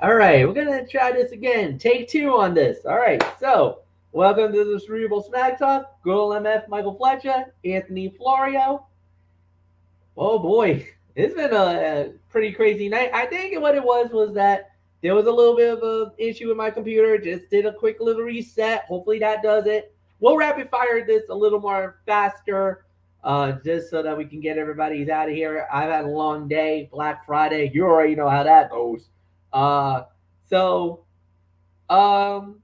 All right, we're gonna try this again. Take two on this. All right, so welcome to the Cerebral Snack Talk. Girl MF Michael Fletcher, Anthony Florio. Oh boy, it's been a pretty crazy night. I think what it was that there was a little bit of an issue with my computer. Just did a quick little reset. Hopefully that does it. We'll rapid fire this a little more faster, just so that we can get everybody's out of here. I've had a long day, Black Friday. You already know how that goes. Uh, so um,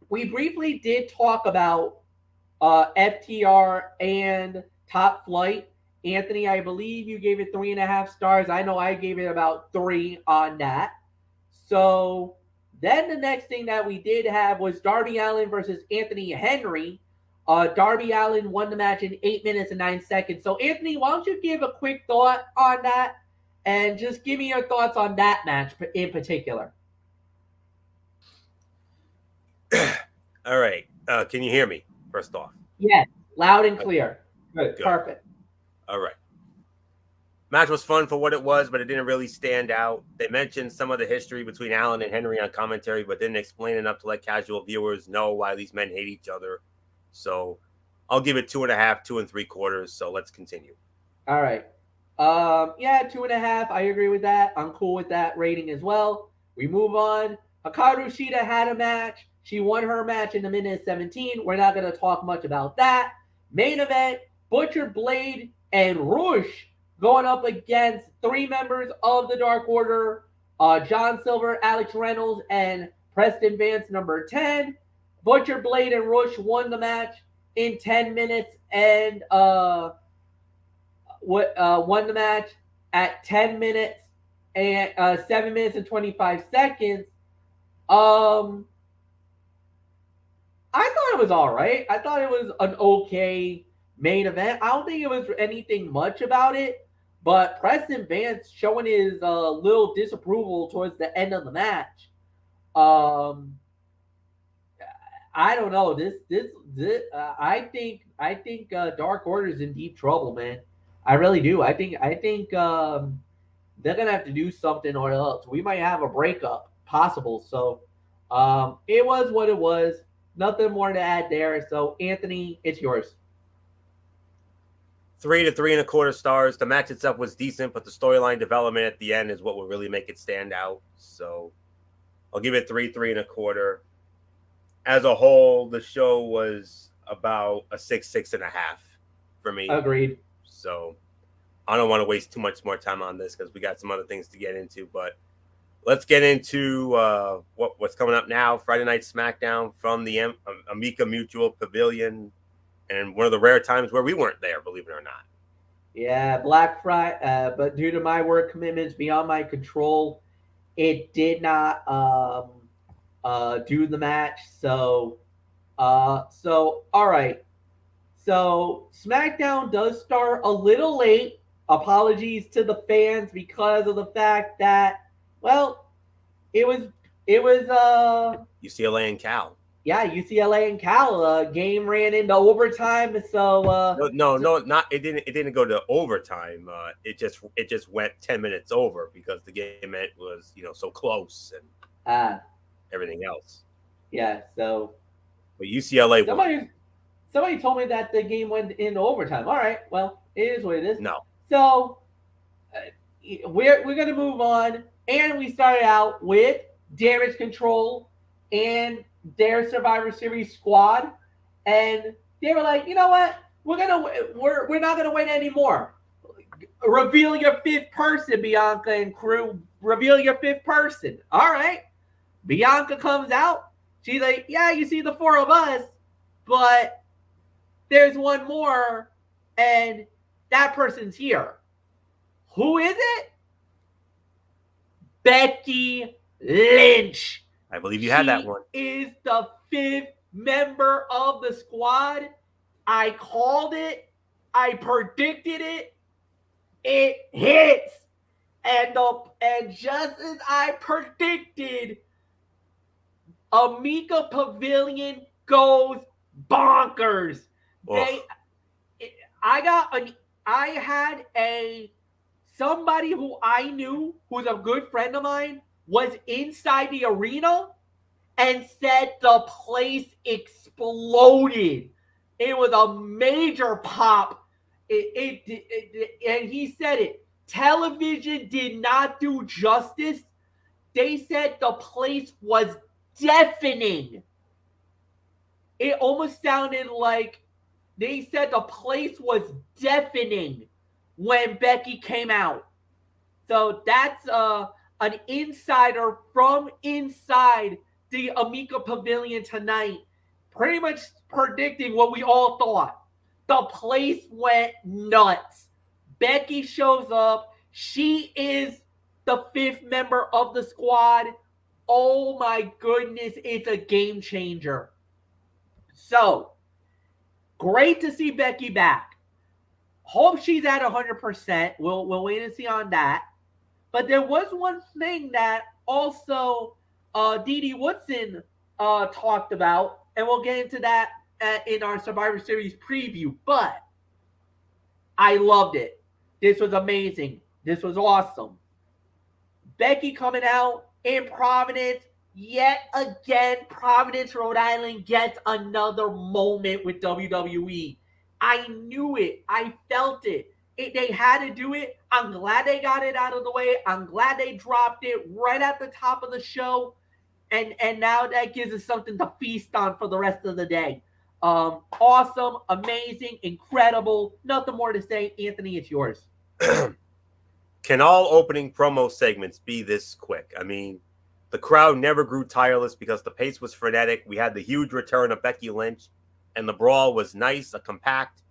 we briefly did talk about FTR and Top Flight. Anthony, I believe you gave it 3.5 stars. I know I gave it about three on that. So then the next thing that we did have was Darby Allin versus Anthony Henry. Darby Allin won the match in 8 minutes and 9 seconds. So Anthony, why don't you give a quick thought on that, and just give me your thoughts on that match in particular? All right. Can you hear me? First off. Yes, loud and Okay. clear. Good, Good. perfect. All right. Match was fun for what it was, but it didn't really stand out. They mentioned some of the history between Allen and Henry on commentary, but didn't explain enough to let casual viewers know why these men hate each other. So I'll give it 2.5, 2 3/4. So let's continue. All right. Yeah, 2.5. I agree with that. I'm cool with that rating as well. We move on. Hikaru Shida had a match. She won her match in the minute 17. We're not going to talk much about that. Main event: Butcher Blade and Rush going up against three members of the Dark Order: John Silver, Alex Reynolds, and Preston Vance, number 10. Butcher Blade and Rush won the match in 10 minutes and won the match at 10 minutes and 7 minutes and 25 seconds. Um, I thought it was all right. I thought it was an okay main event. I don't think it was anything much about it, but Preston Vance showing his little disapproval towards the end of the match. Um, I don't know. This I think Dark Order is in deep trouble, man. I really do. I think they're gonna have to do something or else we might have a breakup possible. So it was what it was. Nothing more to add there. So Anthony, it's yours. 3 to 3.25 stars. The match itself was decent, but the storyline development at the end is what will really make it stand out. So I'll give it 3, 3 1/4. As a whole, the show was about a 6, 6.5 for me. Agreed. So I don't want to waste too much more time on this because we got some other things to get into. But let's get into what's coming up now. Friday Night SmackDown from the Amica Mutual Pavilion, and one of the rare times where we weren't there, believe it or not. Yeah, Black Friday, but due to my work commitments beyond my control, it did not do the match. So all right. So SmackDown does start a little late. Apologies to the fans because of the fact that, well, it was it was UCLA and Cal. yeah, UCLA and Cal game ran into overtime. No, not it didn't. It didn't go to overtime. It just went 10 minutes over because the game was so close and uh everything else. yeah. So But UCLA won. somebody told me that the game went into overtime. All right, well, it is what it is. No, So we're gonna move on, and we started out with Damage Control and their Survivor Series squad, and they were like, you know what, we're not gonna win anymore. Reveal your fifth person, Bianca and crew. Reveal your fifth person. All right. Bianca comes out. She's like, yeah, you see the four of us, but there's one more, and that person's here. Who is it? Becky Lynch. I believe you had that She one. is the fifth member of the squad. I called it. I predicted it. It hits. And just as I predicted, Amica Pavilion goes bonkers. They, Oh, I got an, I had a somebody who I knew who's a good friend of mine was inside the arena and said the place exploded. It was a major pop. And he said it. Television did not do justice. They said the place was deafening. It almost sounded like they said the place was deafening when Becky came out. So that's an insider from inside the Amica Pavilion tonight, pretty much predicting what we all thought. The place went nuts. Becky shows up. She is the 5th member of the squad. Oh my goodness, it's a game changer. So, great to see Becky back. Hope she's at 100%. We'll wait and see on that. But there was one thing that also Dee Woodson talked about, and we'll get into that in our Survivor Series preview. But I loved it. This was amazing. This was awesome. Becky coming out in Providence. Yet again, Providence, Rhode Island gets another moment with WWE. I knew it. I felt it. They had to do it. I'm glad they got it out of the way. I'm glad they dropped it right at the top of the show. And now that gives us something to feast on for the rest of the day. Awesome, amazing, incredible. Nothing more to say. Anthony, it's yours. Can all opening promo segments be this quick? I mean, the crowd never grew tireless because the pace was frenetic. We had the huge return of Becky Lynch, and the brawl was nice, compact.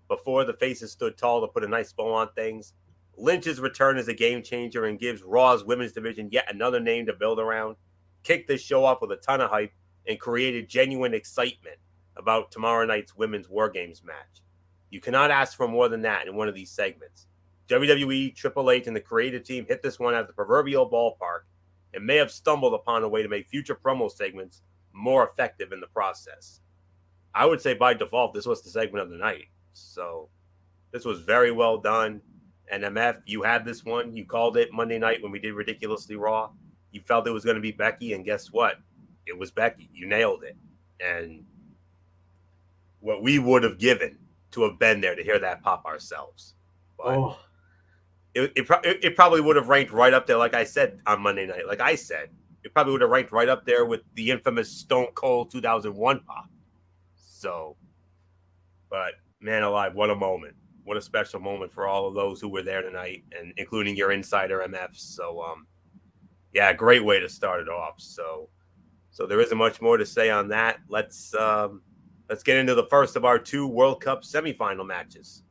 Before the faces stood tall to put a nice bow on things. Lynch's return is a game changer and gives Raw's women's division yet another name to build around. Kicked this show off with a ton of hype and created genuine excitement about tomorrow night's women's War Games match. You cannot ask for more than that in one of these segments. WWE, Triple H, and the creative team hit this one at the proverbial ballpark and may have stumbled upon a way to make future promo segments more effective in the process. I would say by default, this was the segment of the night. So this was very well done. And MF, you had this one. You called it Monday night when we did Ridiculously Raw. You felt it was going to be Becky, and guess what? It was Becky. You nailed it. And what we would have given to have been there to hear that pop ourselves. But it probably would have ranked right up there, like I said on Monday night. Like I said, it probably would have ranked right up there with the infamous Stone Cold 2001 pop. So, but man alive, what a moment. What a special moment for all of those who were there tonight, and including your insider MF. So, yeah, great way to start it off. So there isn't much more to say on that. Let's get into the first of our 2 World Cup semifinal matches.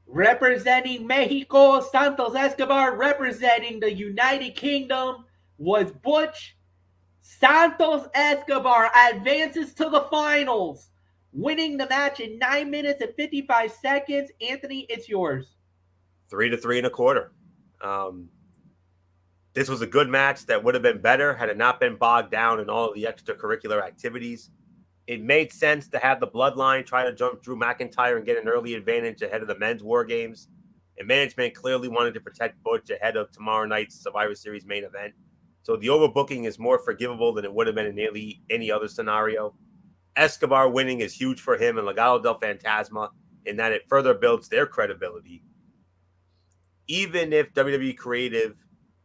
Representing Mexico, Santos Escobar. Representing the United Kingdom was Butch. Santos Escobar advances to the finals, winning the match in 9 minutes and 55 seconds. Anthony, it's yours. 3 to 3 1/4. This was a good match that would have been better had it not been bogged down in all of the extracurricular activities. It made sense to have the Bloodline try to jump Drew McIntyre and get an early advantage ahead of the men's War Games. And management clearly wanted to protect Butch ahead of tomorrow night's Survivor Series main event. So the overbooking is more forgivable than it would have been in nearly any other scenario. Escobar winning is huge for him and Legado del Fantasma in that it further builds their credibility. Even if WWE Creative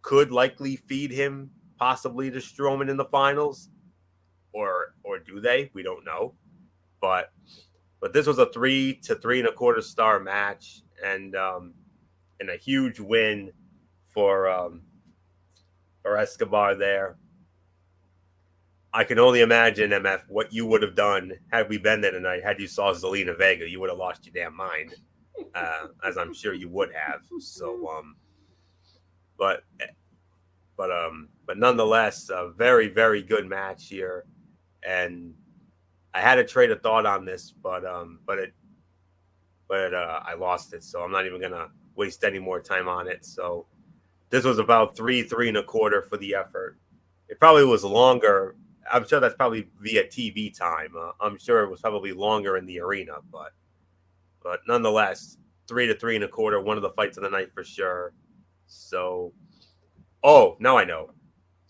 could likely feed him possibly to Strowman in the finals, or do they? We don't know. But this was a 3 to 3 1/4 star match, and a huge win for Escobar there. I can only imagine, MF, what you would have done had we been there tonight. Had you saw Zelina Vega, you would have lost your damn mind, as I'm sure you would have. So, but nonetheless, a very, very good match here. And I had a train of thought on this, but I lost it. So I'm not even gonna waste any more time on it. So this was about 3 1/4 for the effort. It probably was longer. I'm sure that's probably via TV time. I'm sure it was probably longer in the arena, but nonetheless, 3 to 3 1/4, one of the fights of the night for sure. So, now I know.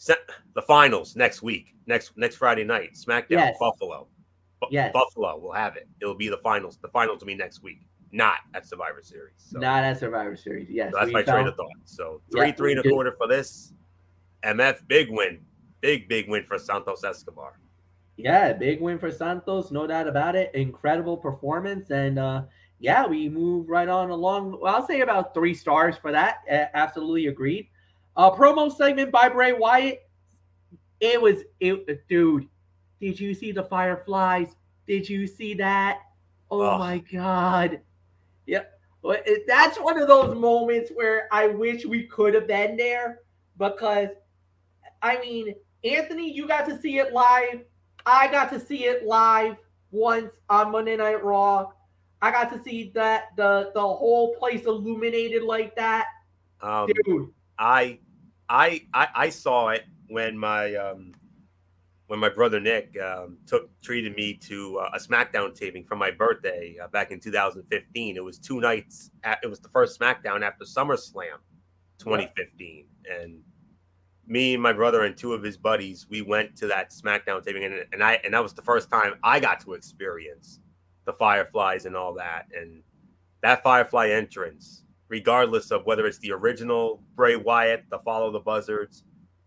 The finals next week, next Friday night, SmackDown, Yes. Buffalo. Yes. Buffalo will have it. It'll be the finals. The finals will be next week, not at Survivor Series. So, Not at Survivor Series. Yes. so that's my train of thought. So 3.25 for this. MF, big win. Big win for Santos Escobar. Yeah, big win for Santos, no doubt about it. Incredible performance. And yeah, we move right on along. Well, I'll say about 3 stars for that. Absolutely agreed. Promo segment by Bray Wyatt. Dude, did you see the fireflies? Did you see that? Oh my God. Yeah. That's one of those moments where I wish we could have been there because, I mean, Anthony, you got to see it live. I got to see it live once on Monday Night Raw. I got to see that the whole place illuminated like that. Dude. I saw it when my brother Nick treated me to a SmackDown taping for my birthday back in 2015. It was 2 nights. It was the first SmackDown after SummerSlam 2015, and me and my brother and 2 of his buddies, we went to that SmackDown taping, and that was the first time I got to experience the fireflies and all that. And that firefly entrance, regardless of whether it's the original Bray Wyatt, the Follow the Buzzards,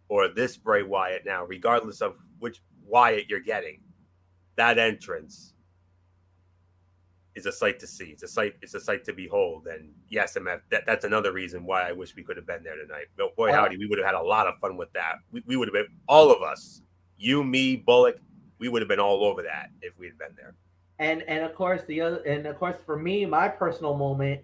or this Bray Wyatt now, regardless of which Wyatt you're getting, that entrance is a sight to see. It's a sight to behold. And yes, MF, that's another reason why I wish we could have been there tonight. But boy, howdy, we would have had a lot of fun with that. We would have been, all of us, you, me, Bullock, we would have been all over that if we had been there. And of course for me, my personal moment,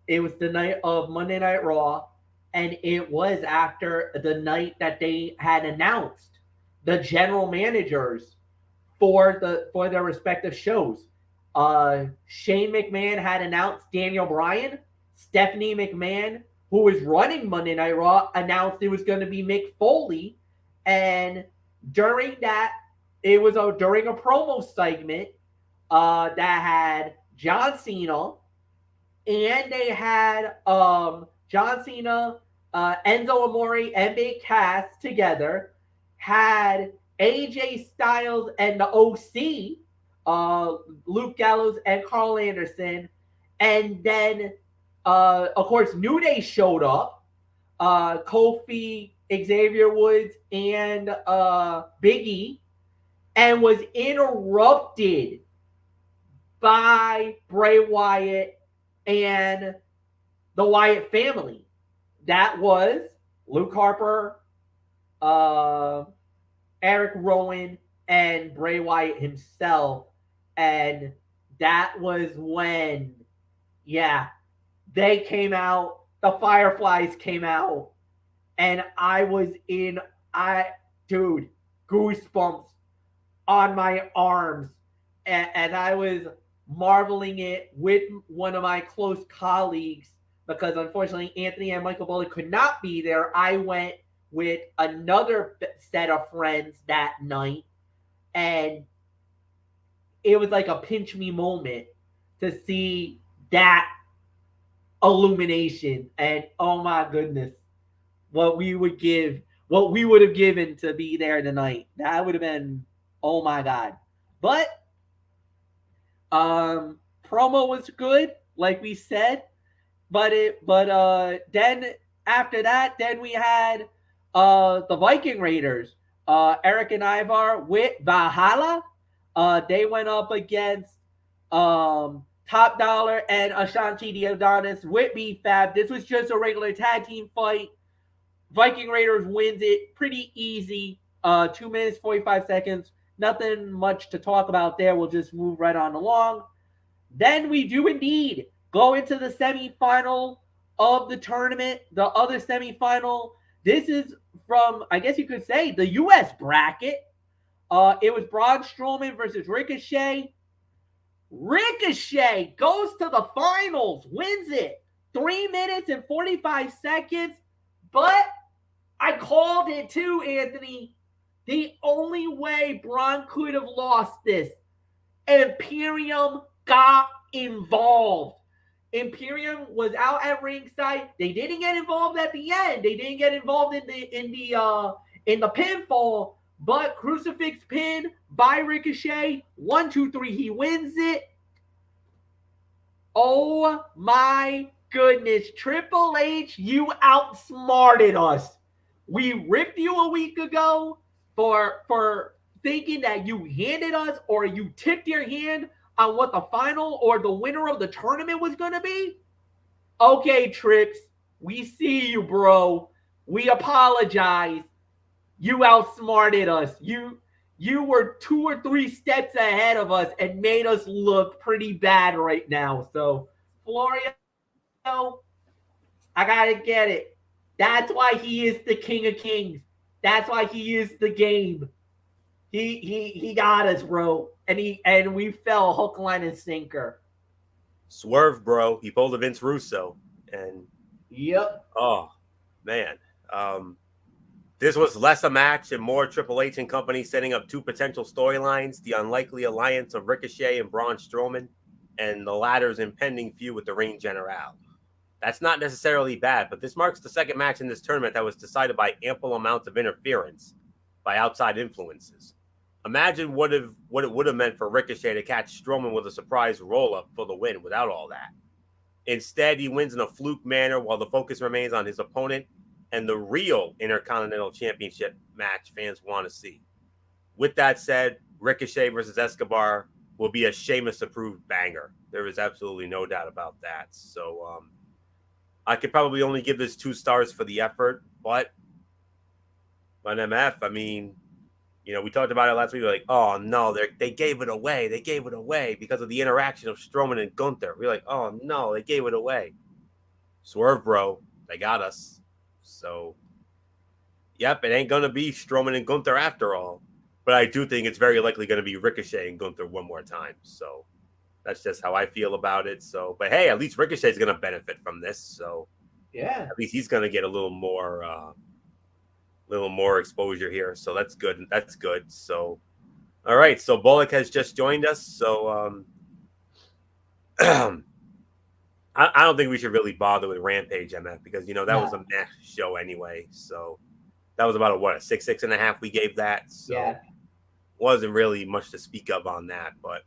it was the night of Monday Night Raw, and it was after the night that they had announced the general managers for their respective shows. Shane McMahon had announced Daniel Bryan. Stephanie McMahon, who was running Monday Night Raw, announced it was going to be Mick Foley. And during that, it was during a promo segment that had John Cena, and they had John Cena, Enzo Amore, and Big Cass together, had AJ Styles and the OC, Luke Gallows and Carl Anderson, and then of course New Day showed up, Kofi, Xavier Woods, and Big E, and was interrupted by Bray Wyatt and the Wyatt family. That was Luke Harper, Eric Rowan, and Bray Wyatt himself. And that was when, they came out, the Fireflies came out, and I was goosebumps on my arms. And I was marveling it with one of my close colleagues, because unfortunately Anthony and Michael Bullock could not be there. I went with another set of friends that night, and it was like a pinch me moment to see that illumination. And oh my goodness, what we would have given to be there tonight. That would have been, oh my God. But promo was good, like we said. But then after that, then we had the Viking Raiders, Eric and Ivar with Valhalla. They went up against Top Dollar and Ashanti the Adonis with B-Fab. This was just a regular tag team fight. Viking Raiders wins it pretty easy. 2 minutes, 45 seconds. Nothing much to talk about there. We'll just move right on along. Then we do indeed go into the semifinal of the tournament, the other semifinal. This is from, I guess you could say, the U.S. bracket. It was Braun Strowman versus Ricochet. Ricochet goes to the finals, wins it. 3 minutes and 45 seconds. But I called it too, Anthony. The only way Braun could have lost this, Imperium got involved. Imperium was out at ringside. They didn't get involved at the end. They didn't get involved in in the pinfall, but crucifix pin by Ricochet. 1, 2, 3, he wins it. Oh my goodness, Triple H, you outsmarted us. We ripped you a week ago for thinking that you handed us or you tipped your hand on what the final or the winner of the tournament was going to be. Okay, Trips, we see you, bro. We apologize. You outsmarted us. You were 2 or 3 steps ahead of us and made us look pretty bad right now. So, Florio, I gotta get it. That's why he is the king of kings. That's why he is the game. He got us, bro. And we fell hook, line, and sinker. Swerve, bro. He pulled a Vince Russo, and Yep. oh man, this was less a match and more Triple H and company setting up 2 potential storylines: the unlikely alliance of Ricochet and Braun Strowman, and the latter's impending feud with the Reign General. That's not necessarily bad, but this marks the second match in this tournament that was decided by ample amounts of interference by outside influences. Imagine what it would have meant for Ricochet to catch Strowman with a surprise roll-up for the win without all that. Instead, he wins in a fluke manner while the focus remains on his opponent and the real Intercontinental Championship match fans want to see. With that said, Ricochet versus Escobar will be a Sheamus-approved banger. There is absolutely no doubt about that. So I could probably only give this 2 stars for the effort, but on MF, I mean, we talked about it last week. We're like, oh no, they gave it away. They gave it away because of the interaction of Strowman and Gunther. We're like, oh no, they gave it away. Swerve, bro, they got us. So, yep, it ain't gonna be Strowman and Gunther after all. But I do think it's very likely going to be Ricochet and Gunther one more time. So that's just how I feel about it. So, but hey, at least Ricochet's going to benefit from this. So yeah, at least he's going to get a little more exposure here. So that's good. That's good. So, all right. So Bullock has just joined us. So I don't think we should really bother with Rampage MF because that was a meh show anyway. So that was about a 6.5 we gave that. So wasn't really much to speak of on that. But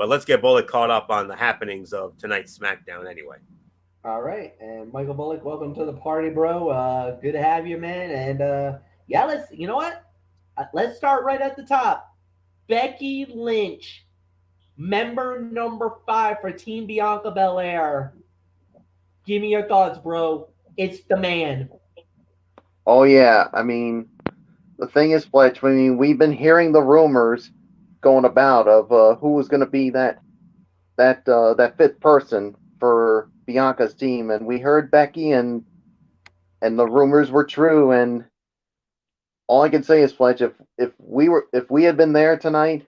let's get Bullock caught up on the happenings of tonight's SmackDown anyway. All right, and Michael Bullock, welcome to the party, bro. Good to have you, man. And you know what? Let's start right at the top. Becky Lynch, member number 5 for Team Bianca Belair. Give me your thoughts, bro. It's the man. Oh yeah, I mean, the thing is, Fletch. I mean, we've been hearing the rumors going about of who was going to be that 5th person for Bianca's team, and we heard Becky, and the rumors were true. And all I can say is, Fletch, if we had been there tonight,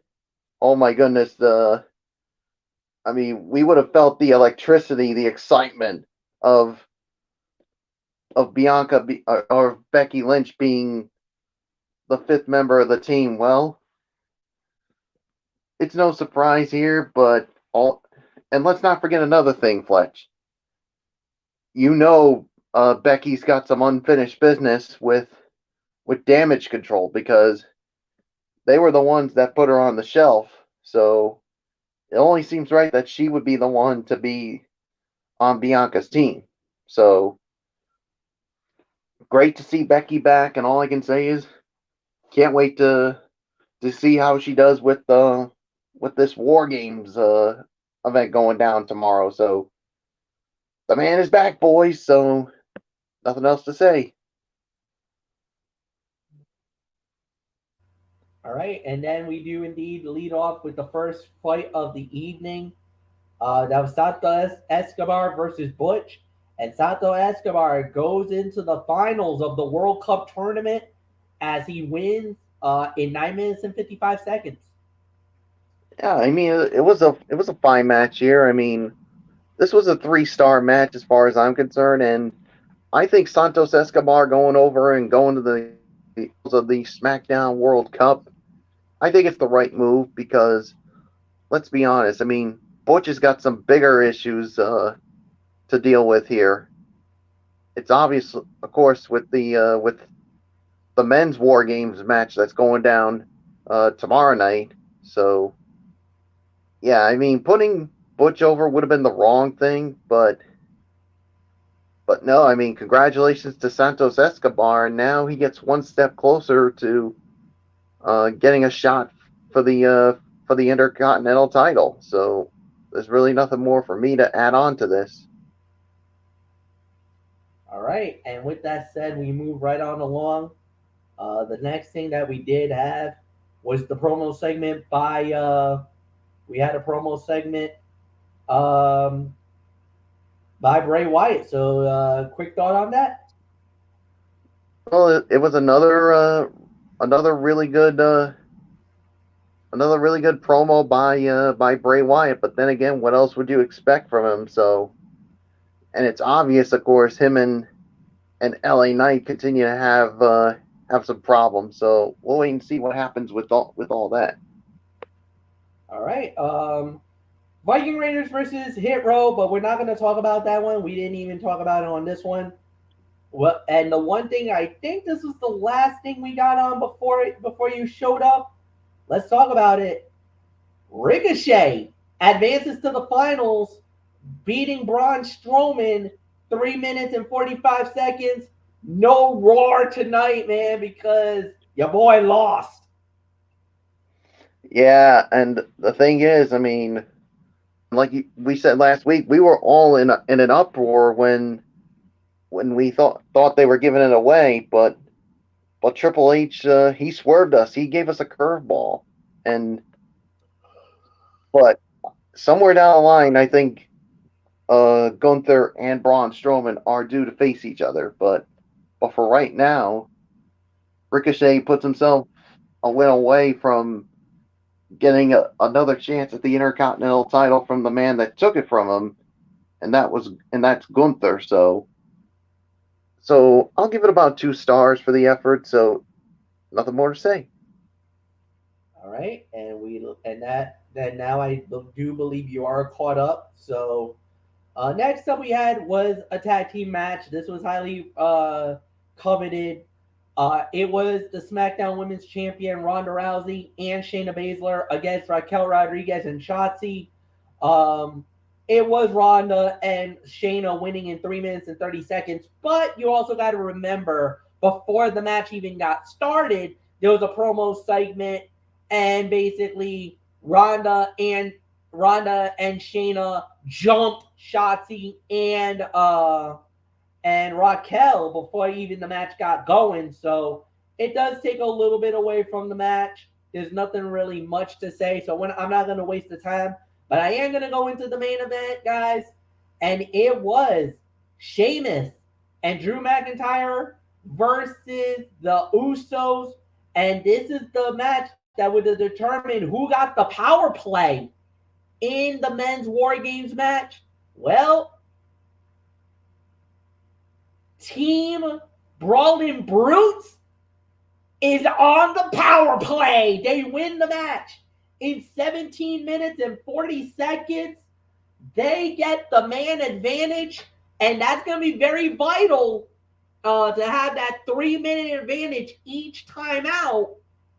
oh my goodness, we would have felt the electricity, the excitement of Bianca or Becky Lynch being the 5th member of the team. Well, it's no surprise here, and let's not forget another thing, Fletch. Becky's got some unfinished business with Damage Control because they were the ones that put her on the shelf. So it only seems right that she would be the one to be on Bianca's team. So great to see Becky back, and all I can say is can't wait to see how she does with this War Games event going down tomorrow. So the man is back, boys. So nothing else to say. All right, and then we do indeed lead off with the first fight of the evening. That was Santos Escobar versus Butch. And Santos Escobar goes into the finals of the World Cup tournament as he wins in 9 minutes and 55 seconds. Yeah, I mean, it was a fine match here. I mean, this was a 3-star match as far as I'm concerned, and I think Santos Escobar going over and going to the SmackDown World Cup, I think it's the right move because, let's be honest, I mean, Butch has got some bigger issues to deal with here. It's obvious, of course, with the men's War Games match that's going down tomorrow night. So yeah, I mean, putting Butch over would have been the wrong thing, but no, I mean, congratulations to Santos Escobar. Now he gets one step closer to getting a shot for the Intercontinental title. So there's really nothing more for me to add on to this. All right, and with that said, we move right on along. The next thing that we did have was the promo segment by. We had a promo segment um, by Bray Wyatt. So, quick thought on that. Well, it was another really good promo by Bray Wyatt. But then again, what else would you expect from him? So, and it's obvious, of course, him and LA Knight continue to have some problems. So we'll wait and see what happens with all that. All right. Viking Raiders versus Hit Row, but we're not going to talk about that one. We didn't even talk about it on this one. Well, and the one thing, I think this was the last thing we got on before you showed up. Let's talk about it. Ricochet advances to the finals, beating Braun Strowman 3 minutes and 45 seconds. No roar tonight, man, because your boy lost. Yeah, and the thing is, I mean, like we said last week, we were all in an uproar when we thought they were giving it away, but Triple H he swerved us. He gave us a curveball, but somewhere down the line, I think Gunther and Braun Strowman are due to face each other. But for right now, Ricochet puts himself a win away from getting another chance at the Intercontinental title from the man that took it from him, and that's Gunther. So I'll give it about 2 stars for the effort. So nothing more to say. All right, and now I do believe you are caught up. So next up we had was a tag team match. This was highly coveted. It was the SmackDown Women's Champion Ronda Rousey and Shayna Baszler against Raquel Rodriguez and Shotzi. It was Ronda and Shayna winning in 3 minutes and 30 seconds. But you also got to remember, before the match even got started, there was a promo segment, and basically Ronda and Shayna jumped Shotzi and Raquel before even the match got going. So it does take a little bit away from the match. There's nothing really much to say. So I'm not going to waste the time. But I am going to go into the main event, guys. And it was Sheamus and Drew McIntyre versus the Usos. And this is the match that would determine who got the power play in the men's War Games match. Well, Team Brawling Brutes is on the power play. They win the match in 17 minutes and 40 seconds. They get the man advantage, and that's going to be very vital to have that 3-minute advantage each time out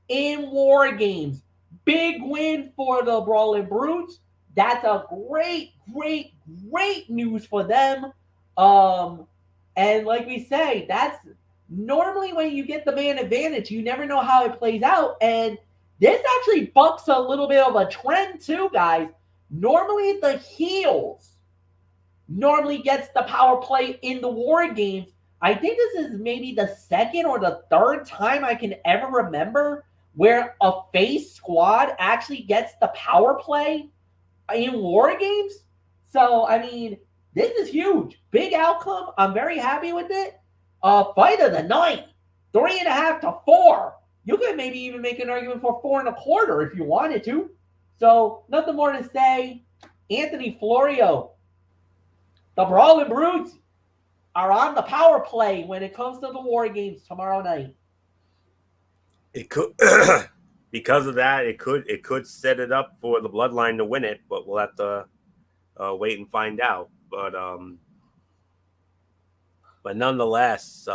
in War Games. Big win for the Brawling Brutes. That's a great news for them. And like we say, that's normally when you get the man advantage, you never know how it plays out. And this actually bucks a little bit of a trend too, guys. Normally the heels normally gets the power play in the War Games. I think this is maybe the second or the third time I can ever remember where a face squad actually gets the power play in War Games. So, I mean, this is huge. Big outcome. I'm very happy with it. Fight of the night. 3.5 to 4. You could maybe even make an argument for 4.25 if you wanted to. So, nothing more to say. Anthony Florio, the Brawling Brutes are on the power play when it comes to the War Games tomorrow night. It could, because of that, it could set it up for the Bloodline to win it, but we'll have to wait and find out. But nonetheless,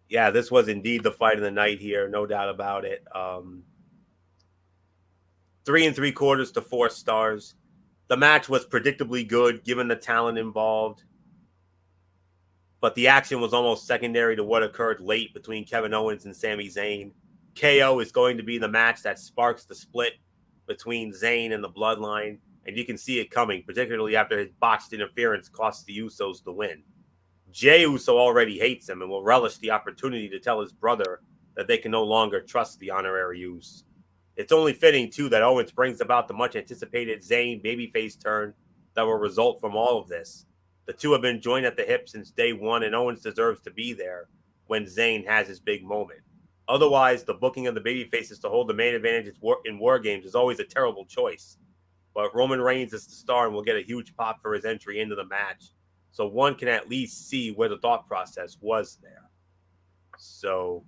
Yeah, this was indeed the fight of the night here, no doubt about it. 3 3/4 to 4 stars. The match was predictably good given the talent involved, but the action was almost secondary to what occurred late between Kevin Owens and Sami Zayn. KO is going to be the match that sparks the split between Zayn and the Bloodline, and you can see it coming, particularly after his botched interference cost the Usos the win. Jey Uso already hates him and will relish the opportunity to tell his brother that they can no longer trust the honorary Uso. It's only fitting, too, that Owens brings about the much-anticipated Zayn babyface turn that will result from all of this. The two have been joined at the hip since day one, and Owens deserves to be there when Zayn has his big moment. Otherwise, the booking of the babyfaces to hold the main advantage in War Games is always a terrible choice. But Roman Reigns is the star and will get a huge pop for his entry into the match, so one can at least see where the thought process was there. So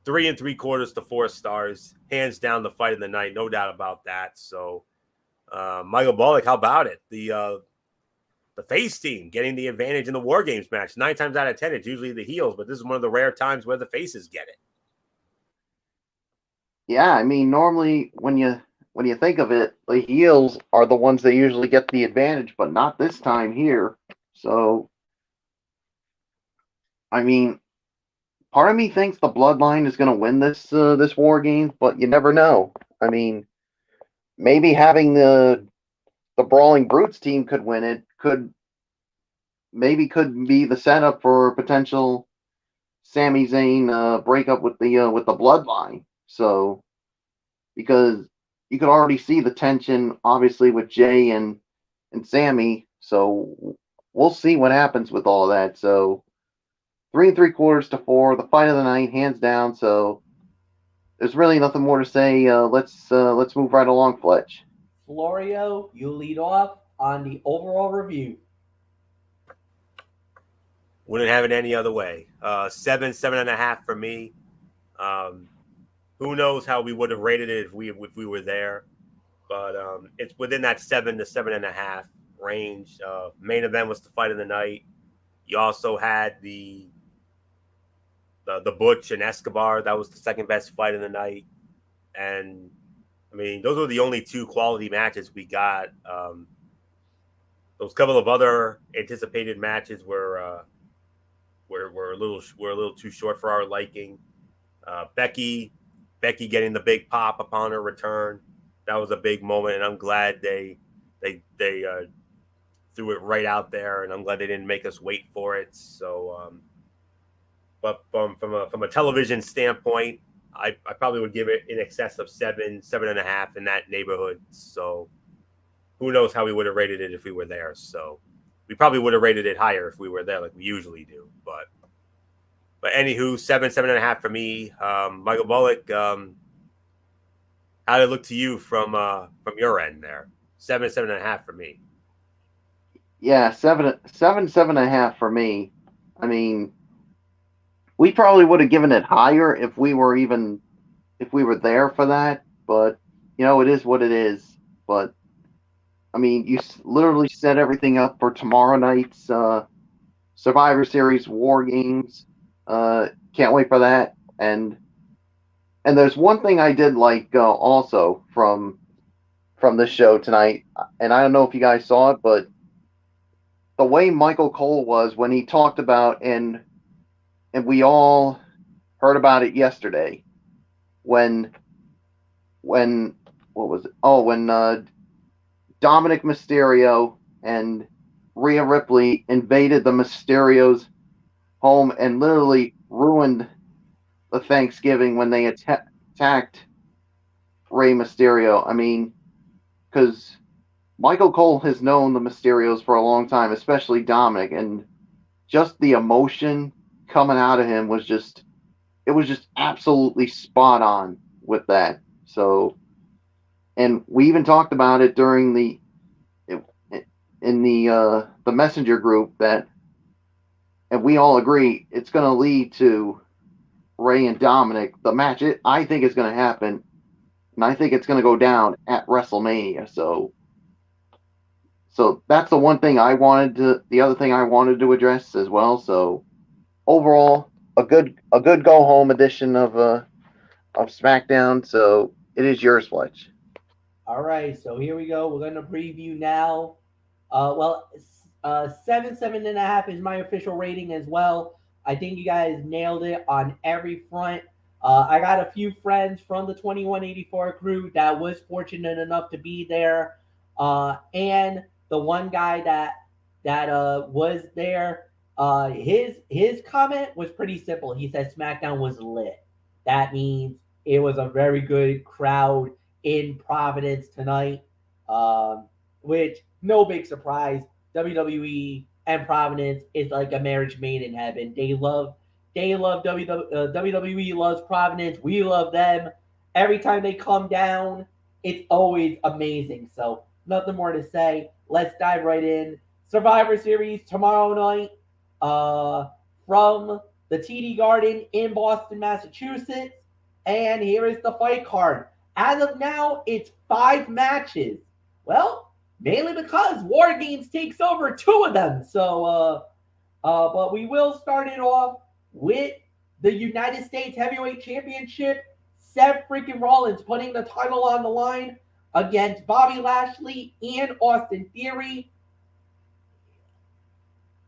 3 3/4 to 4 stars, hands down the fight of the night, no doubt about that. So, Michael Bullock, how about it? The face team getting the advantage in the War Games match. 9 times out of 10, it's usually the heels, but this is one of the rare times where the faces get it. Yeah, I mean, normally when you think of it, the heels are the ones that usually get the advantage, but not this time here. So, I mean, part of me thinks the Bloodline is going to win this War Game, but you never know. I mean, maybe having the Brawling Brutes team could win it. Could be the setup for a potential Sami Zayn breakup with the Bloodline. So, because you could already see the tension, obviously, with Jey and Sami. So we'll see what happens with all that. So 3 3/4 to 4, the fight of the night, hands down. So there's really nothing more to say. Let's move right along, Fletch. Florio, you lead off on the overall review. Wouldn't have it any other way. 7.5 for me. Who knows how we would have rated it if we were there, but it's within that 7 to 7.5 range. Main event was the fight of the night. You also had the Butch and Escobar. That was the second best fight of the night, and I mean those were the only 2 quality matches we got. Those couple of other anticipated matches were a little too short for our liking. Becky getting the big pop upon her return. That was a big moment, and I'm glad they threw it right out there, and I'm glad they didn't make us wait for it. So, but from a television standpoint, I probably would give it in excess of 7.5 in that neighborhood. So, who knows how we would have rated it if we were there? So, we probably would have rated it higher if we were there, like we usually do. But anywho, 7.5 for me. Michael Bullock, how did it look to you from your end there? 7.5 for me. Yeah, 7.5 for me. I mean, we probably would have given it higher if we were there for that. But it is what it is. But I mean, you literally set everything up for tomorrow night's Survivor Series War Games. Can't wait for that. And there's one thing I did like also from this show tonight, and I don't know if you guys saw it, but the way Michael Cole was when he talked about, and we all heard about it yesterday, when what was it? Oh, when Dominic Mysterio and Rhea Ripley invaded the Mysterios' home and literally ruined the Thanksgiving when they attacked Rey Mysterio. I mean, because Michael Cole has known the Mysterios for a long time, especially Dominic, and just the emotion coming out of him was just absolutely spot on with that. So, and we even talked about it during in the messenger group that, and we all agree it's going to lead to Rey and Dominic. The match, I think, is going to happen, and I think it's going to go down at WrestleMania. So that's the other thing I wanted to address as well. So overall, a good go home edition of SmackDown. So it is yours, Fletch. All right, so here we go. We're gonna preview now. Seven and a half is my official rating as well. I think you guys nailed it on every front. I got a few friends from the 2184 crew that was fortunate enough to be there, and the one guy that was there. His comment was pretty simple. He said SmackDown was lit. That means it was a very good crowd in Providence tonight, which no big surprise. WWE and Providence is like a marriage made in heaven. They love WWE loves Providence. We love them. Every time they come down, it's always amazing. So nothing more to say. Let's dive right in. Survivor Series tomorrow night, from the TD Garden in Boston, Massachusetts. And here is the fight card. As of now, it's 5 matches. Well, mainly because War Games takes over 2 of them. But we will start it off with the United States Heavyweight Championship. Seth freaking Rollins putting the title on the line against Bobby Lashley and Austin Theory.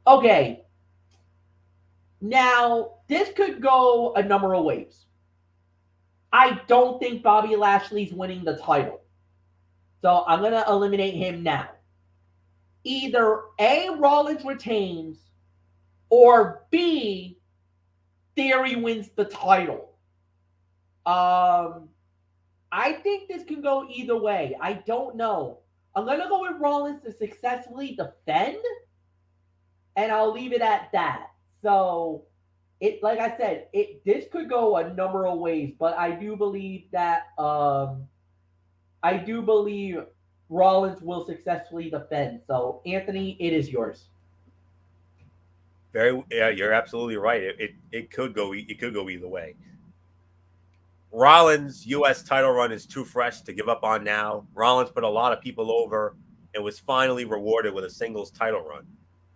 Okay, now this could go a number of ways. I don't think Bobby Lashley's winning the title. So I'm going to eliminate him now. Either A, Rollins retains, or B, Theory wins the title. I think this can go either way. I don't know. I'm going to go with Rollins to successfully defend, and I'll leave it at that. So, like I said, this could go a number of ways, but I do believe that Rollins will successfully defend. So, Anthony, it is yours. Yeah, you're absolutely right. It could go either way. Rollins' U.S. title run is too fresh to give up on now. Rollins put a lot of people over and was finally rewarded with a singles title run.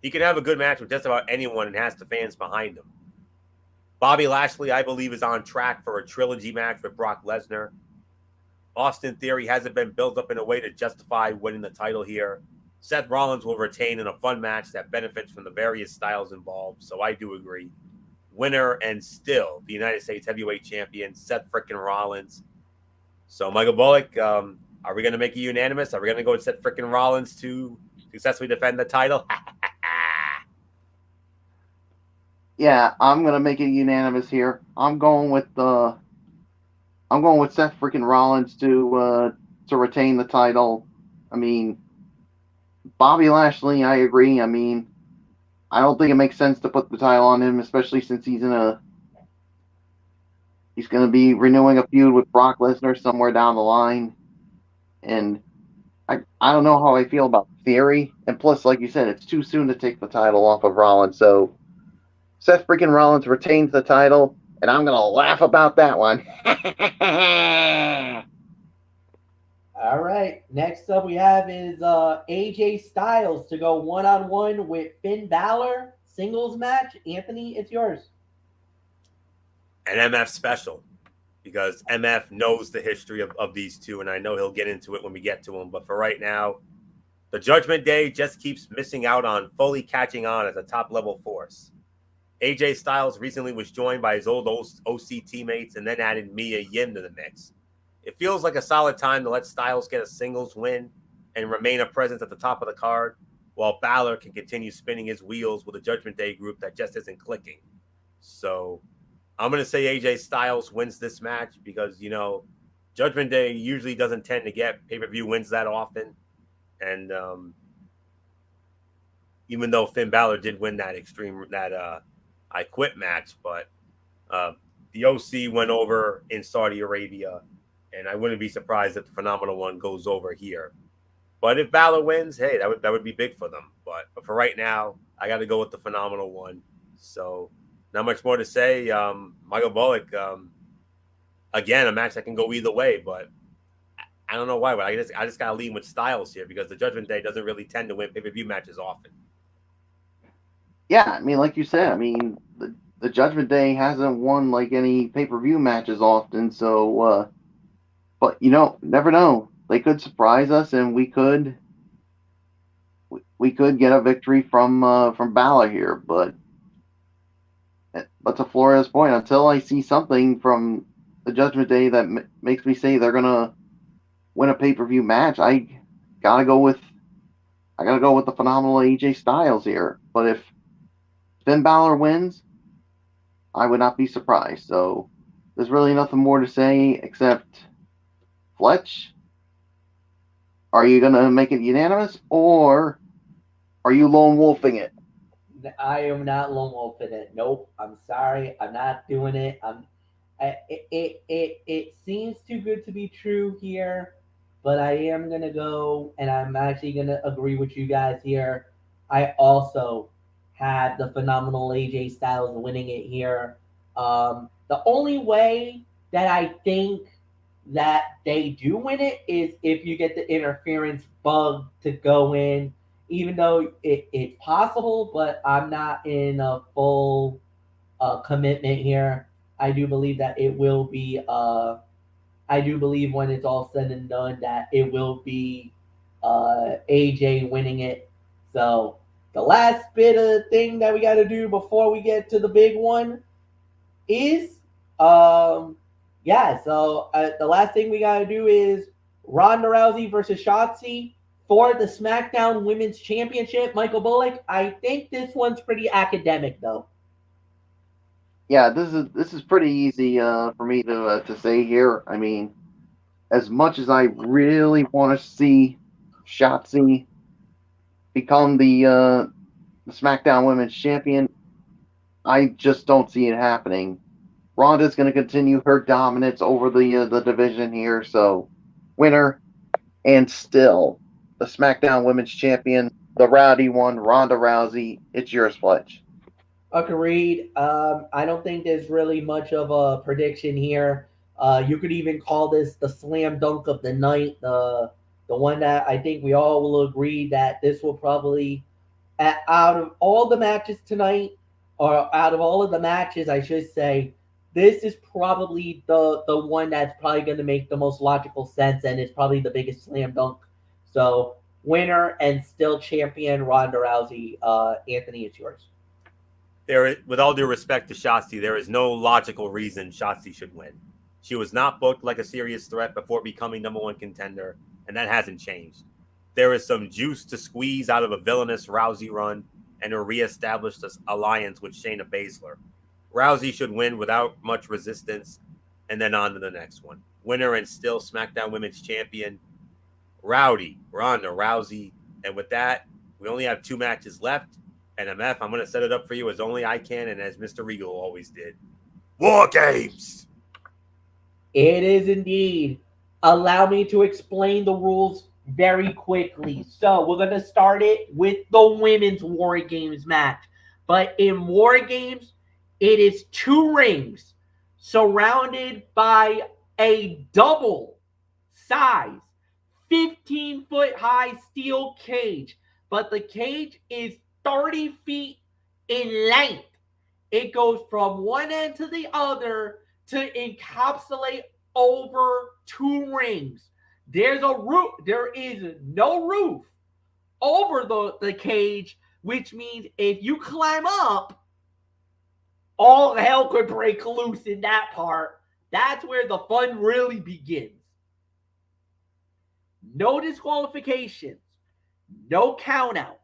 He can have a good match with just about anyone and has the fans behind him. Bobby Lashley, I believe, is on track for a trilogy match with Brock Lesnar. Austin Theory hasn't been built up in a way to justify winning the title here. Seth Rollins will retain in a fun match that benefits from the various styles involved, so I do agree. Winner and still the United States Heavyweight Champion, Seth frickin' Rollins. So, Michael Bullock, are we going to make it unanimous? Are we going to go with Seth frickin' Rollins to successfully defend the title? Yeah, I'm gonna make it unanimous here. I'm going with Seth freaking Rollins to retain the title. I mean, Bobby Lashley, I agree. I mean, I don't think it makes sense to put the title on him, especially since he's gonna be renewing a feud with Brock Lesnar somewhere down the line. And I don't know how I feel about Theory. And plus, like you said, it's too soon to take the title off of Rollins. So Seth freaking Rollins retains the title, and I'm gonna laugh about that one. All right. Next up we have is AJ Styles to go one-on-one with Finn Balor. Singles match. Anthony, it's yours. An MF special, because MF knows the history of these two, and I know he'll get into it when we get to him. But for right now, the Judgment Day just keeps missing out on fully catching on as a top-level force. AJ Styles recently was joined by his old OC teammates and then added Mia Yim to the mix. It feels like a solid time to let Styles get a singles win and remain a presence at the top of the card, while Balor can continue spinning his wheels with a Judgment Day group that just isn't clicking. So I'm going to say AJ Styles wins this match because, Judgment Day usually doesn't tend to get pay-per-view wins that often. And even though Finn Balor did win that I Quit match, but the OC went over in Saudi Arabia, and I wouldn't be surprised if the Phenomenal One goes over here. But if Balor wins, hey, that would be big for them. But for right now, I got to go with the Phenomenal One. So not much more to say. Michael Bullock, again, a match that can go either way, but I don't know why, but I just got to lean with Styles here because the Judgment Day doesn't really tend to win pay-per-view matches often. Yeah, I mean, like you said, I mean, the Judgment Day hasn't won like any pay-per-view matches often, so but never know. They could surprise us, and we could get a victory from Balor here. But to Floria's point, until I see something from the Judgment Day that makes me say they're gonna win a pay-per-view match, I gotta go with the phenomenal AJ Styles here. But if Finn Balor wins, I would not be surprised. So there's really nothing more to say except, Fletch, are you going to make it unanimous, or are you lone wolfing it? I am not lone wolfing it. Nope. I'm sorry. I'm not doing it. It seems too good to be true here, but I am gonna go, and I'm actually gonna agree with you guys here. I also had the phenomenal AJ Styles winning it here. The only way that I think that they do win it is if you get the interference bug to go in, even though it's possible, but I'm not in a full commitment here. I do believe that it will be. I do believe when it's all said and done that it will be AJ winning it. So the last bit of thing that we got to do before we get to the big one is yeah. So the last thing we got to do is Ronda Rousey versus Shotzi for the SmackDown Women's Championship. Michael Bullock. I think this one's pretty academic though. Yeah, this is pretty easy for me to say here. I mean, as much as I really want to see Shotzi become the SmackDown Women's Champion, I just don't see it happening. Ronda's going to continue her dominance over the division here, so winner, and still the SmackDown Women's Champion, the rowdy one, Ronda Rousey. It's yours, Fletch. Agreed. I don't think there's really much of a prediction here. You could even call this the slam dunk of the night. The one that I think we all will agree that this will probably, out of all the matches tonight, or out of all of the matches, I should say, this is probably the one that's probably going to make the most logical sense, and it's probably the biggest slam dunk. So, winner and still champion Ronda Rousey. Anthony, it's yours. With all due respect to Shotzi, there is no logical reason Shotzi should win. She was not booked like a serious threat before becoming number one contender, and that hasn't changed. There is some juice to squeeze out of a villainous Rousey run and a reestablished alliance with Shayna Baszler. Rousey should win without much resistance, and then on to the next one. Winner and still SmackDown Women's Champion, Ronda Rousey. And with that, we only have 2 matches left. And MF, I'm going to set it up for you as only I can and as Mr. Regal always did. War Games! It is indeed. Allow me to explain the rules very quickly. So we're going to start it with the women's War Games match. But in War Games, it is 2 rings surrounded by a double size 15-foot high steel cage. But the cage is 30 feet in length. It goes from one end to the other to encapsulate over 2 rings. There's a roof. There is no roof over the cage, which means if you climb up, all hell could break loose in that part. That's where the fun really begins. No disqualifications, no countouts.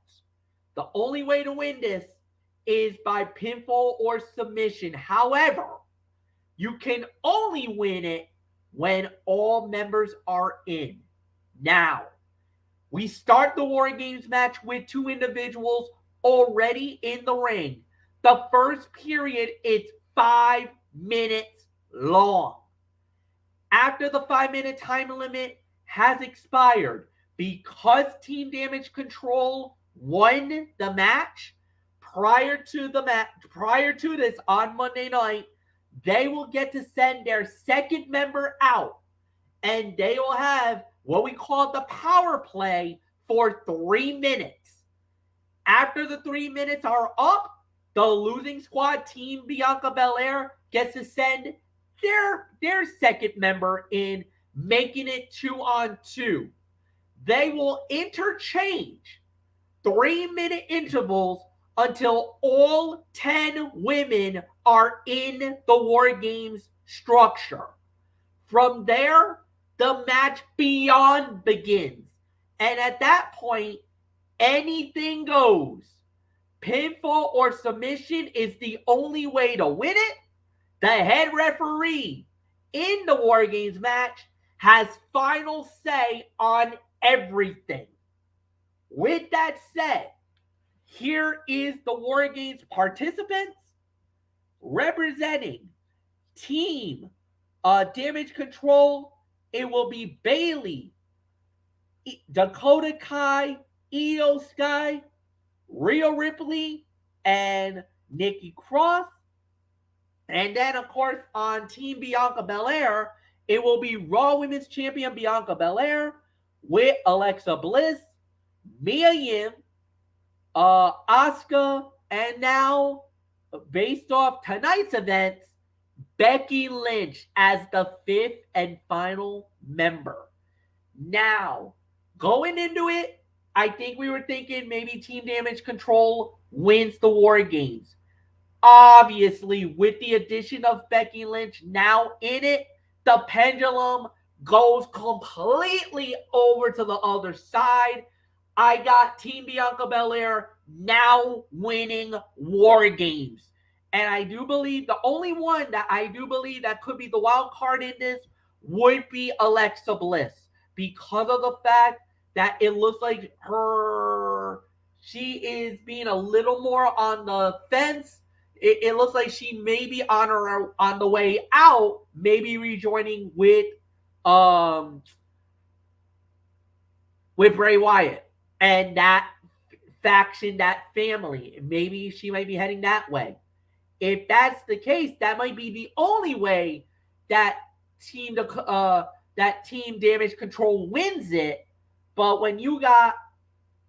The only way to win this is by pinfall or submission. However, you can only win it when all members are in. Now, we start the War Games match with 2 individuals already in the ring. The first period is 5 minutes long. After the 5-minute time limit has expired, because Team Damage Control won the match prior to this on Monday night, they will get to send their second member out, and they will have what we call the power play for 3 minutes. After the 3 minutes are up, the losing squad, Team Bianca Belair, gets to send their second member in, making it 2-on-2. They will interchange 3-minute intervals until all 10 women are in the War Games structure. From there, the match beyond begins. And at that point, anything goes. Pinfall or submission is the only way to win it. The head referee in the War Games match has final say on everything. With that said, here is the War Games participants representing Team Damage Control. It will be Bayley, Dakota Kai, Io Sky, Rhea Ripley, and Nikki Cross. And then, of course, on Team Bianca Belair, it will be Raw Women's Champion Bianca Belair with Alexa Bliss, Mia Yim, Asuka, and now, based off tonight's events, Becky Lynch as the 5th and final member. Now, going into it, I think we were thinking maybe Team Damage Control wins the War Games. Obviously, with the addition of Becky Lynch now in it, the pendulum goes completely over to the other side. I got Team Bianca Belair now winning War Games. And I do believe the only one that I do believe that could be the wild card in this would be Alexa Bliss, because of the fact that it looks like she is being a little more on the fence. It looks like she may be on the way out, maybe rejoining with Bray Wyatt and that faction, that family. Maybe she might be heading that way. If that's the case, that might be the only way that Team Damage Control wins it. But when you got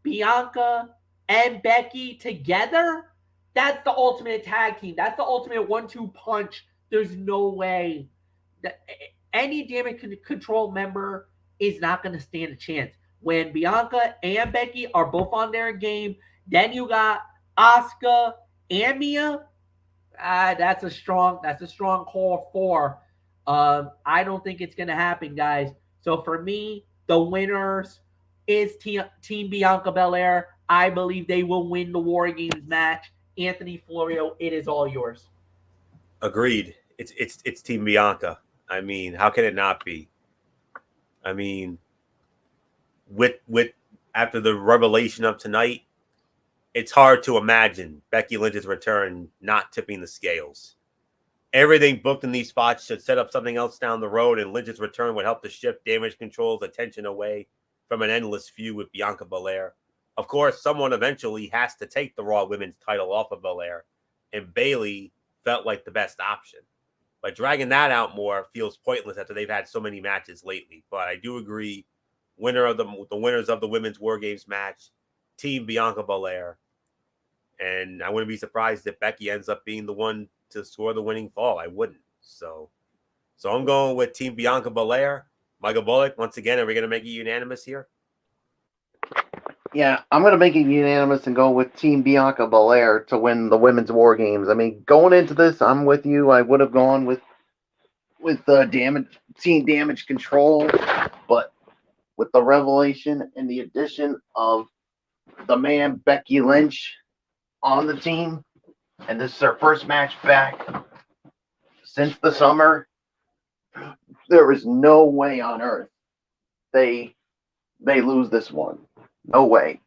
Bianca and Becky together, that's the ultimate tag team. That's the ultimate 1-2 punch. There's no way that any Damage Control member is not going to stand a chance. When Bianca and Becky are both on their game, then you got Asuka and Mia. That's a strong call for. I don't think it's going to happen, guys. So for me, the winners is Team Bianca Belair. I believe they will win the War Games match. Anthony Florio, it is all yours. Agreed. It's Team Bianca. I mean, how can it not be? I mean, with after the revelation of tonight, it's hard to imagine Becky Lynch's return not tipping the scales. Everything booked in these spots should set up something else down the road, and Lynch's return would help to shift Damage Control's attention away from an endless feud with Bianca Belair. Of course, someone eventually has to take the Raw Women's title off of Belair, and Bayley felt like the best option. But dragging that out more feels pointless after they've had so many matches lately. But I do agree, the winners of the Women's War Games match, Team Bianca Belair. And I wouldn't be surprised if Becky ends up being the one to score the winning fall. I wouldn't. So I'm going with Team Bianca Belair. Michael Bullock, once again, are we going to make it unanimous here? Yeah, I'm going to make it unanimous and go with Team Bianca Belair to win the Women's War Games. I mean, going into this, I'm with you. I would have gone with Team Damage Control, but with the revelation and the addition of the man Becky Lynch on the team, and this is their first match back since the summer, there is no way on earth they lose this one. No way.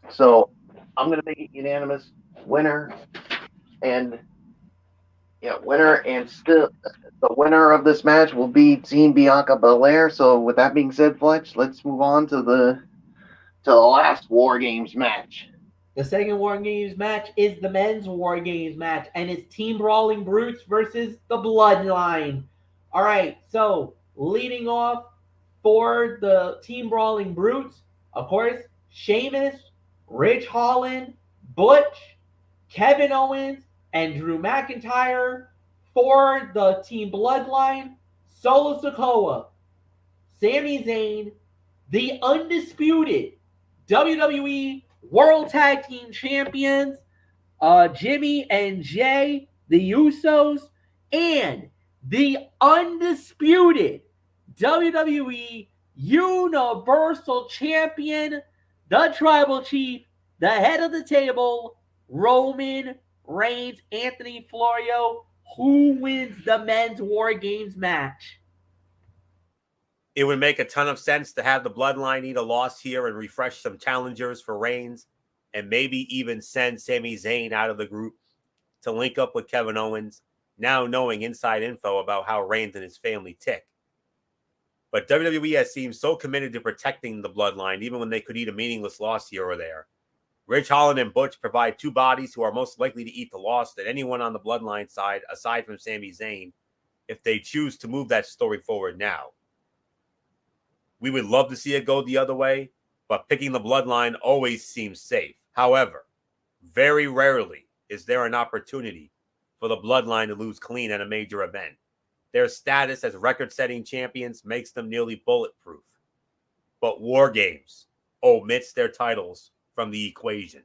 So I'm going to make it unanimous. Winner, and still the winner of this match will be Team Bianca Belair. So with that being said, Fletch, let's move on to the last War Games match. The second War Games match is the men's War Games match, and it's Team Brawling Brutes versus the Bloodline. All right, so leading off for the Team Brawling Brutes, of course, Sheamus, Ridge Holland, Butch, Kevin Owens and Drew McIntyre for the Team Bloodline, Solo Sikoa, Sami Zayn, the undisputed WWE World Tag Team Champions, Jimmy and Jay, the Usos, and the undisputed WWE Universal Champion, the Tribal Chief, the head of the table, Roman Reigns. Anthony Florio, who wins the men's War Games match? It would make a ton of sense to have the Bloodline eat a loss here and refresh some challengers for Reigns, and maybe even send Sami Zayn out of the group to link up with Kevin Owens, now knowing inside info about how Reigns and his family tick. But WWE has seemed so committed to protecting the Bloodline, even when they could eat a meaningless loss here or there. Ridge Holland and Butch provide two bodies who are most likely to eat the loss than anyone on the Bloodline side, aside from Sami Zayn, if they choose to move that story forward now. We would love to see it go the other way, but picking the Bloodline always seems safe. However, very rarely is there an opportunity for the Bloodline to lose clean at a major event. Their status as record-setting champions makes them nearly bulletproof. But War Games omits their titles from the equation.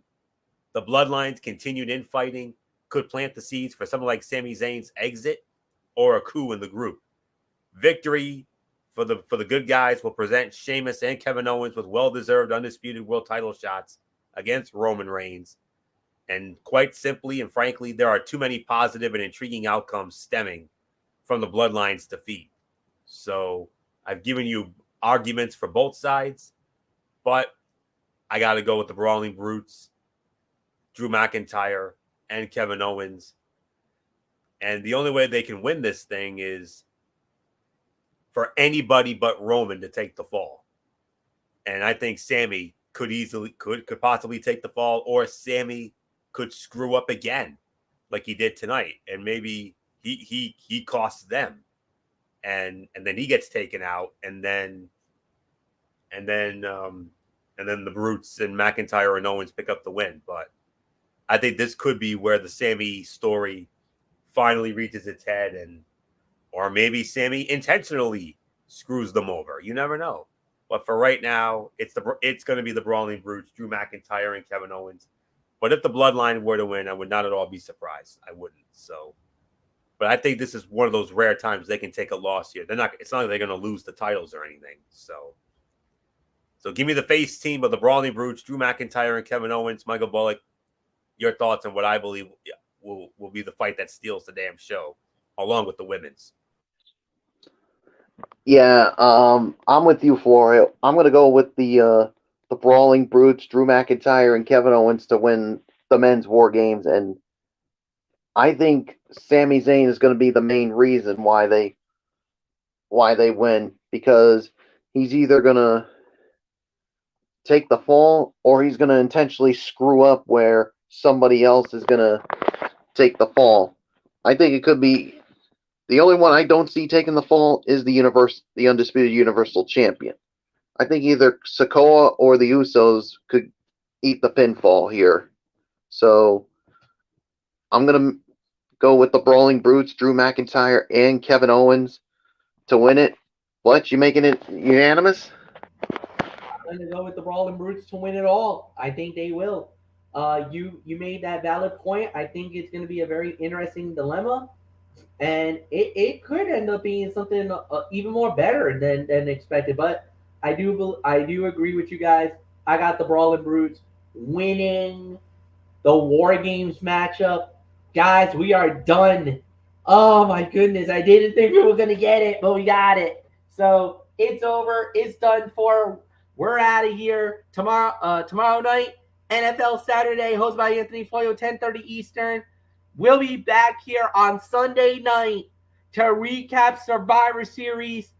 The Bloodline's continued infighting could plant the seeds for something like Sami Zayn's exit or a coup in the group. Victory for the good guys will present Sheamus and Kevin Owens with well-deserved undisputed world title shots against Roman Reigns. And quite simply and frankly, there are too many positive and intriguing outcomes stemming from the Bloodline's defeat. So I've given you arguments for both sides, but I got to go with the Brawling Brutes, Drew McIntyre, and Kevin Owens. And the only way they can win this thing is for anybody but Roman to take the fall. And I think Sami could possibly take the fall, or Sami could screw up again like he did tonight. And maybe he costs them. And then he gets taken out, and then the Brutes and McIntyre and Owens pick up the win. But I think this could be where the Sami story finally reaches its head, or maybe Sami intentionally screws them over. You never know. But for right now, it's going to be the Brawling Brutes, Drew McIntyre and Kevin Owens. But if the Bloodline were to win, I would not at all be surprised. I wouldn't. So, but I think this is one of those rare times they can take a loss here. It's not like they're going to lose the titles or anything. So give me the face team of the Brawling Brutes, Drew McIntyre and Kevin Owens. Michael Bullock, your thoughts on what I believe will be the fight that steals the damn show, along with the women's. Yeah, I'm with you for it. I'm going to go with the Brawling Brutes, Drew McIntyre and Kevin Owens to win the men's War Games, and I think Sami Zayn is going to be the main reason why they win, because he's either going to take the fall or he's going to intentionally screw up where somebody else is going to take the fall. I think it could be the only one I don't see taking the fall is the undisputed Universal Champion. I think either Sikoa or the Usos could eat the pinfall here. So I'm going to go with the Brawling Brutes, Drew McIntyre and Kevin Owens to win it. What? You making it unanimous? I'm going to go with the Brawling Brutes to win it all. I think they will. You made that valid point. I think it's going to be a very interesting dilemma. And it could end up being something even more better than expected. But I do agree with you guys. I got the Brawling Brutes winning the War Games matchup. Guys, we are done. Oh my goodness. I didn't think we were going to get it, but we got it. So it's over. It's done for. We're out of here. Tomorrow night, NFL Saturday, hosted by Anthony Florio, 10:30 Eastern. We'll be back here on Sunday night to recap Survivor Series.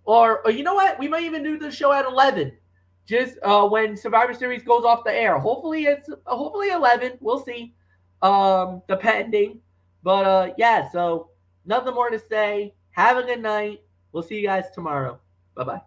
Or you know what? We might even do the show at 11. Just when Survivor Series goes off the air. Hopefully 11. We'll see. Depending. But yeah, so nothing more to say. Have a good night. We'll see you guys tomorrow. Bye-bye.